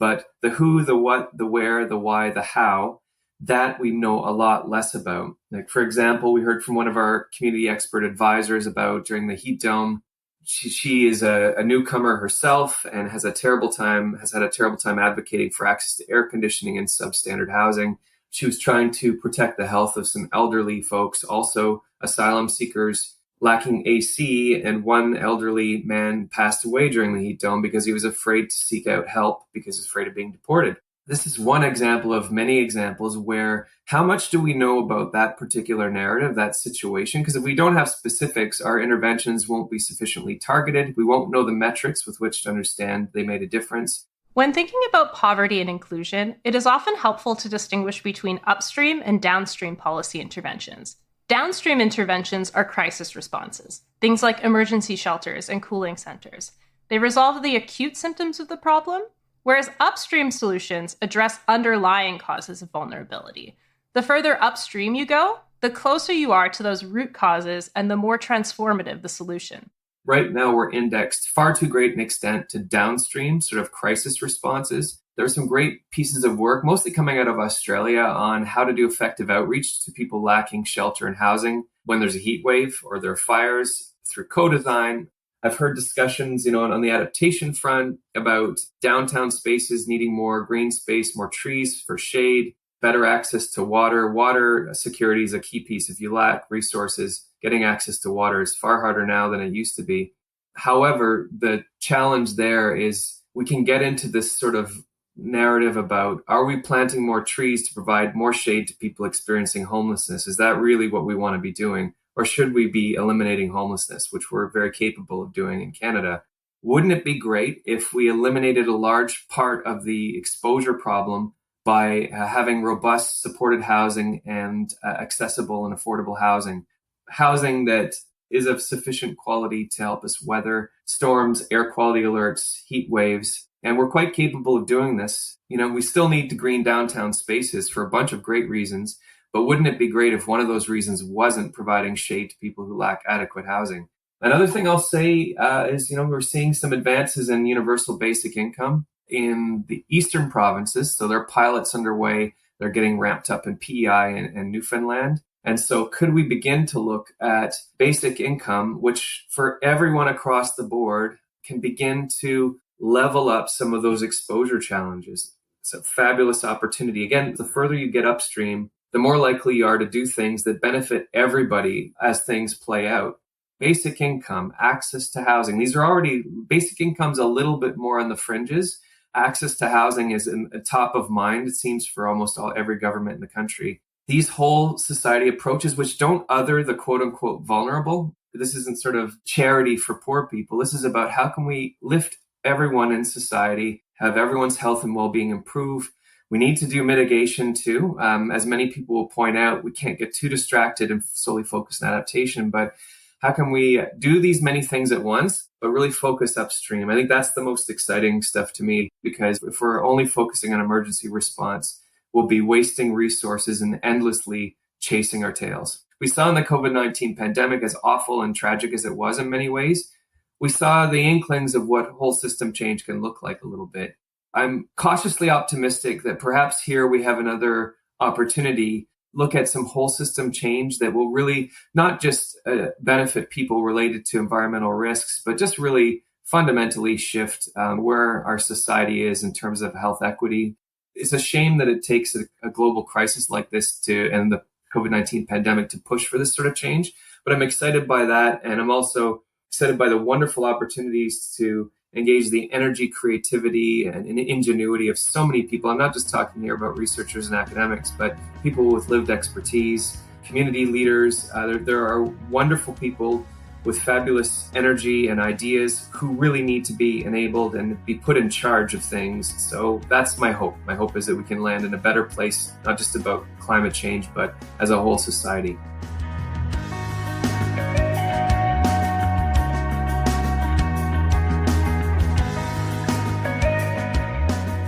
S15: but the who, the what, the where, the why, the how, that we know a lot less about. Like, for example, we heard from one of our community expert advisors about during the heat dome. She is a newcomer herself and has had a terrible time advocating for access to air conditioning and substandard housing. She was trying to protect the health of some elderly folks, also asylum seekers lacking AC, and one elderly man passed away during the heat dome because he was afraid to seek out help because he's afraid of being deported. This is one example of many examples where how much do we know about that particular narrative, that situation? Because if we don't have specifics, our interventions won't be sufficiently targeted. We won't know the metrics with which to understand they made a difference.
S3: When thinking about poverty and inclusion, it is often helpful to distinguish between upstream and downstream policy interventions. Downstream interventions are crisis responses, things like emergency shelters and cooling centers. They resolve the acute symptoms of the problem, whereas upstream solutions address underlying causes of vulnerability. The further upstream you go, the closer you are to those root causes and the more transformative the solution.
S15: Right now, we're indexed far too great an extent to downstream sort of crisis responses. There are some great pieces of work, mostly coming out of Australia, on how to do effective outreach to people lacking shelter and housing when there's a heat wave or there are fires through co-design. I've heard discussions, on the adaptation front about downtown spaces needing more green space, more trees for shade, better access to water. Water security is a key piece. If you lack resources, getting access to water is far harder now than it used to be. However, the challenge there is we can get into this sort of narrative about, are we planting more trees to provide more shade to people experiencing homelessness? Is that really what we want to be doing? Or should we be eliminating homelessness, which we're very capable of doing in Canada? wouldn't it be great if we eliminated a large part of the exposure problem by having robust supported housing and accessible and affordable housing? Housing that is of sufficient quality to help us weather storms, air quality alerts, heat waves. And we're quite capable of doing this. We still need to green downtown spaces for a bunch of great reasons, but wouldn't it be great if one of those reasons wasn't providing shade to people who lack adequate housing? Another thing I'll say is, we're seeing some advances in universal basic income in the eastern provinces. So there are pilots underway. They're getting ramped up in PEI and Newfoundland. And so could we begin to look at basic income, which for everyone across the board can begin to level up some of those exposure challenges? It's a fabulous opportunity. Again, the further you get upstream, the more likely you are to do things that benefit everybody as things play out. Basic income, access to housing. These are already, basic income's a little bit more on the fringes. Access to housing is top of mind, it seems, for almost every government in the country. These whole society approaches, which don't other the quote unquote vulnerable. This isn't sort of charity for poor people. This is about how can we lift everyone in society, have everyone's health and well-being improve. We need to do mitigation too. As many people will point out, we can't get too distracted and solely focus on adaptation, but how can we do these many things at once, but really focus upstream? I think that's the most exciting stuff to me, because if we're only focusing on emergency response, we'll be wasting resources and endlessly chasing our tails. We saw in the COVID-19 pandemic, as awful and tragic as it was in many ways, we saw the inklings of what whole system change can look like a little bit. I'm cautiously optimistic that perhaps here we have another opportunity, look at some whole system change that will really not just benefit people related to environmental risks, but just really fundamentally shift where our society is in terms of health equity. It's a shame that it takes a global crisis like this and the COVID-19 pandemic to push for this sort of change. But I'm excited by that. And I'm also excited by the wonderful opportunities to engage the energy, creativity, and ingenuity of so many people. I'm not just talking here about researchers and academics, but people with lived expertise, community leaders. There are wonderful people with fabulous energy and ideas who really need to be enabled and be put in charge of things. So that's my hope. My hope is that we can land in a better place, not just about climate change, but as a whole society.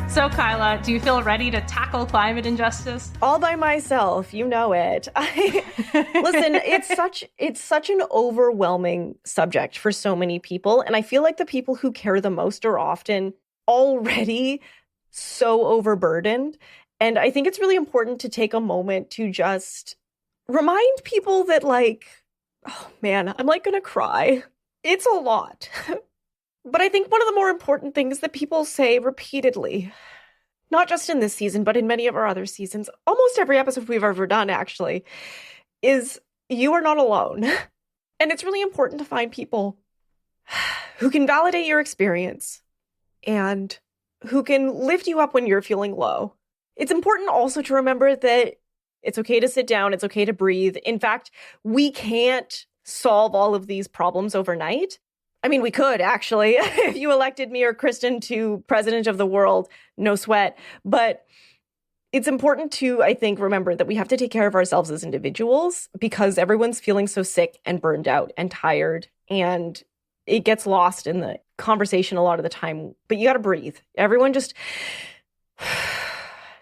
S3: So, Kyla, do you feel ready to tackle climate injustice?
S2: All by myself, you know it. Listen, it's such an overwhelming subject for so many people, and I feel like the people who care the most are often already so overburdened. And I think it's really important to take a moment to just remind people that, oh man, I'm gonna cry. It's a lot. But I think one of the more important things that people say repeatedly, not just in this season, but in many of our other seasons, almost every episode we've ever done, actually, is you are not alone. And it's really important to find people who can validate your experience and who can lift you up when you're feeling low. It's important also to remember that it's okay to sit down, it's okay to breathe. In fact, we can't solve all of these problems overnight. I mean, we could, actually. If you elected me or Kristen to president of the world, no sweat. But it's important to, I think, remember that we have to take care of ourselves as individuals because everyone's feeling so sick and burned out and tired. And it gets lost in the conversation a lot of the time. But you got to breathe. Everyone just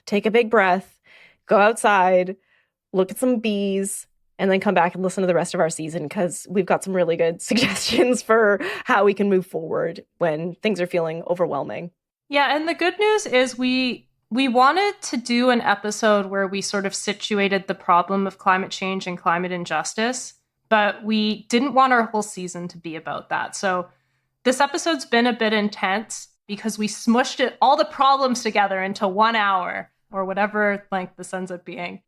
S2: take a big breath, go outside, look at some bees, and then come back and listen to the rest of our season because we've got some really good suggestions for how we can move forward when things are feeling overwhelming.
S3: Yeah, and the good news is we wanted to do an episode where we sort of situated the problem of climate change and climate injustice, but we didn't want our whole season to be about that. So this episode's been a bit intense because we smushed all the problems together into 1 hour or whatever length this ends up being.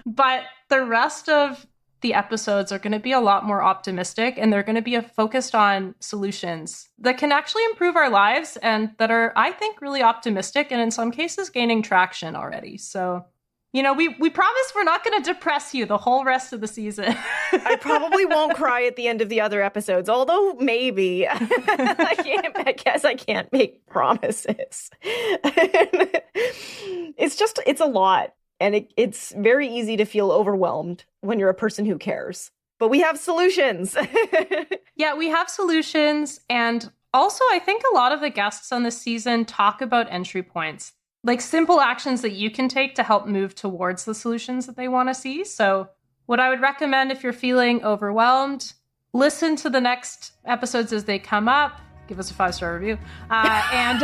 S3: But the rest of the episodes are going to be a lot more optimistic, and they're going to be focused on solutions that can actually improve our lives and that are, I think, really optimistic and in some cases gaining traction already. So You know, we promise we're not going to depress you the whole rest of the season.
S2: I probably won't cry at the end of the other episodes, although maybe. I guess I can't make promises. It's a lot. And it's very easy to feel overwhelmed when you're a person who cares. But we have solutions.
S3: Yeah, we have solutions. And also, I think a lot of the guests on this season talk about entry points, like simple actions that you can take to help move towards the solutions that they want to see. So what I would recommend if you're feeling overwhelmed, listen to the next episodes as they come up. Give us a 5-star review. And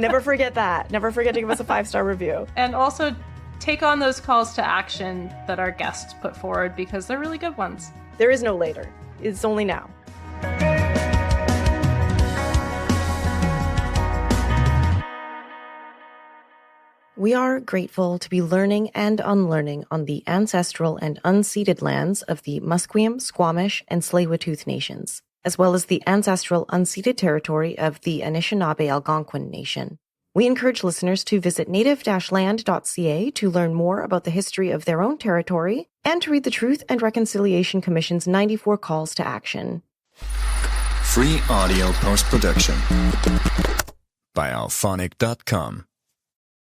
S2: never forget that. Never forget to give us a 5-star review.
S3: And also take on those calls to action that our guests put forward, because they're really good ones.
S2: There is no later. It's only now. We are grateful to be learning and unlearning on the ancestral and unceded lands of the Musqueam, Squamish, and Tsleil-Waututh nations, as well as the ancestral unceded territory of the Anishinaabe-Algonquin Nation. We encourage listeners to visit native-land.ca to learn more about the history of their own territory and to read the Truth and Reconciliation Commission's 94 calls to action.
S1: Free audio post-production by alphonic.com.